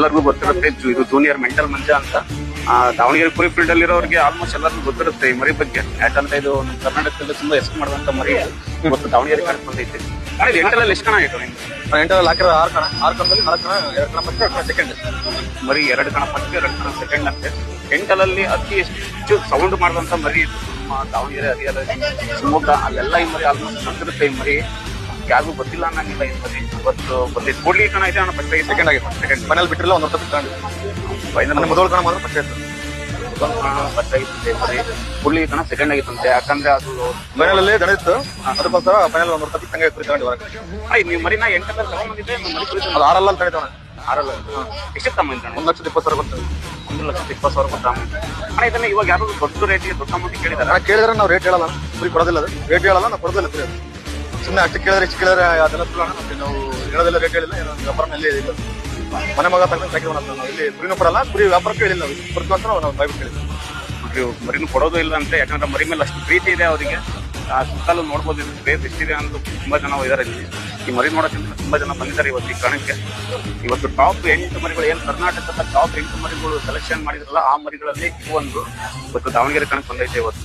ಎಲ್ಲರಿಗೂ ಗೊತ್ತಿರುತ್ತೆ ಇದು ಜೂನಿಯರ್ ಮೆಂಟಲ್ ಮಂಜ ಅಂತ. ದಾವಣಗೆರೆ ಕುರಿ ಫೀಲ್ಡ್ ಅಲ್ಲಿರೋರಿಗೆ ಆಲ್ಮೋಸ್ಟ್ ಎಲ್ಲರಿಗೂ ಗೊತ್ತಿರುತ್ತೆ ಈ ಮರಿ ಬಗ್ಗೆ. ಯಾಕಂದ್ರೆ ಇದು ನಮ್ಮ ಕರ್ನಾಟಕದಲ್ಲಿ ತುಂಬಾ ಹೆಸರು ಮಾಡಿದಂತ ಮರಿ ಇವತ್ತು ದಾವಣಗೆರೆ ಕಡೆ ಬಂದೈತೆ. ಇದು ಎಂಟರಲ್ಲಿ ಎಷ್ಟು ಕಣ ಆಯ್ತು ನಿಮ್ಗೆ? ಎಂಟರಲ್ಲಿ ಹಾಕಿರೋ 6 ಕಣ, 6 ಕಣದಲ್ಲಿ 4 ಕಣ, 2 ಕಣ ಫಸ್ಟ್, 2 ಕಣ ಸೆಕೆಂಡ್. ಮರಿ 2 ಕಣ ಫಸ್ಟ್, 2 ಕಣ ಸೆಕೆಂಡ್ ಅಂತೆ. ಎಂಟಲಲ್ಲಿ ಅತಿ ಹೆಚ್ಚು ಸೌಂಡ್ ಮಾಡಿದಂತ ಮರಿ ಇದು ನಮ್ಮ ದಾವಣಗೆರೆ ಹರಿಹರ ಶಿವಮೊಗ್ಗ ಅಲ್ಲೆಲ್ಲ ಈ ಮರಿ ಆಲ್ಮೋಸ್ಟ್ ಬಂದಿರುತ್ತೆ. ಈ ಮರಿ ಯಾರಿಗೂ ಗೊತ್ತಿಲ್ಲ ಅನ್ನಂಗಿಲ್ಲ ಈ ಮರಿ ಇವತ್ತು ಬಂದಿತ್ತು. ಕೂಡ್ಲಿ ಕಣ ಇದೆ ಅಣ್ಣ, ಫಸ್ಟ್ ಸೆಕೆಂಡ್ ಆಗಿತ್ತು. ಸೆಕೆಂಡ್ ಫೈನಲ್ ಬಿಟ್ಟಿರಲ್ಲ, 1 ವರ್ಷ ತಗೊಂಡು ಮೊದಲು ಕಣ ಮಾತ್ರ ಫಸ್ಟ್ ಆಯ್ತು. ಫಸ್ಟ್ ಆಗಿತ್ತು ಮರಿ, ಕೂಡ್ಲಿ ಕಣ ಸೆಕೆಂಡ್ ಆಗಿತ್ತಂತೆ. ಯಾಕಂದ್ರೆ ಅದು ಫೈನಲ್ ಅಲ್ಲಿ ದಣಿತ್ತು, ಅದಕ್ಕೋಸ್ಕರ ಫೈನಲ್ 1 ವರ್ಷ ತಂಗ ಕುರಿ ತಗೊಂಡು ಹೊರಗೆ. ನೀವು ಮರಿನ 8 ತಗೊಂಡ್ಬಂದಿದ್ದೆ, ಮರಿ ಕುರಿತು ಅದು 6 ಅಲ್ಲಿ ತಗೊಂಡಿದ್ದಾನೆ. 6 ಎಷ್ಟು ತಗೊಂಡಿದ್ದಾನೆ? 1,20,000 ಕೊಡ್ತೇವೆ. 1,20,000 ಕೊಟ್ಟ ಅಣ್ಣ. ಇದನ್ನ ಇವಾಗ ಯಾರು ದೊಡ್ಡ ರೇಟಿಗೆ ದೊಡ್ಡ ಅಮೌಂಟ್ ಕೇಳಿದಾರೆ? ಕೇಳಿದ್ರೆ ನಾವು ರೇಟ್ ಹೇಳಲ್ಲ, ಕುರಿ ಕೊಡೋದಿಲ್ಲ. ಅದು ರೇಟ್ ಹೇಳಲ್ಲ, ನಾವು ಕೊಡೋದಿಲ್ಲ ಕುರಿ. ಸುಮ್ಮನೆ ಅಷ್ಟು ಕೇಳಿದ್ರೆ ಇಷ್ಟು ಕೇಳಿದ್ರೆ ಅದೆಲ್ಲ ಸುಳ್ಳೋಣ. ನಾವು ಹೇಳೋದಿಲ್ಲ, ರೇಟ್ ಹೇಳಿಲ್ಲ. ವ್ಯಾಪಾರನಲ್ಲಿ ಇಲ್ಲ, ಮನೆ ಮಗ ತಗೊಂಡು ಸಾಕಿರೋಣ. ನಾವು ಇಲ್ಲಿ ಕುರಿನೂ ಕೊಡಲ್ಲ, ಕುರಿ ವ್ಯಾಪಾರಕ್ಕೆ ಹೇಳಿಲ್ಲ. ಕೊಡ್ತೀವಿ ಅಂತ ನಾವು ಬೈಬಿಟ್ಟು ಹೇಳಿದ್ವಿ. ಮರಿನೂ ಕೊಡೋದು ಇಲ್ಲ ಅಂತ. ಯಾಕಂದ್ರೆ ಮರಿ ಮೇಲೆ ಅಷ್ಟು ಪ್ರೀತಿ ಇದೆ ಅವರಿಗೆ. ಆ ಸುತ್ತಲೂ ನೋಡ್ಬೋದು ಇದು ಬೇಸ್ ಎಷ್ಟಿದೆ ಅಂತ. ತುಂಬಾ ಜನ ಇದಾರೆ ಇಲ್ಲಿ. ಈ ಮರಿ ನೋಡೋಕ್ಕಿಂತ ತುಂಬಾ ಜನ ಬಂದಿದ್ದಾರೆ ಇವತ್ತು ಈ ಕಣಕ್ಕೆ. ಇವತ್ತು ಟಾಪ್ 8 ಮರಿಗಳು ಏನು ಕರ್ನಾಟಕದ ಟಾಪ್ 8 ಮರಿಗಳು ಸೆಲೆಕ್ಷನ್ ಮಾಡಿದ್ರಲ್ಲ, ಆ ಮರಿಗಳಲ್ಲಿ ಒಂದು ಇವತ್ತು ದಾವಣಗೆರೆ ಕಣಕ್ಕೆ ಬಂದೈತೆ ಇವತ್ತು.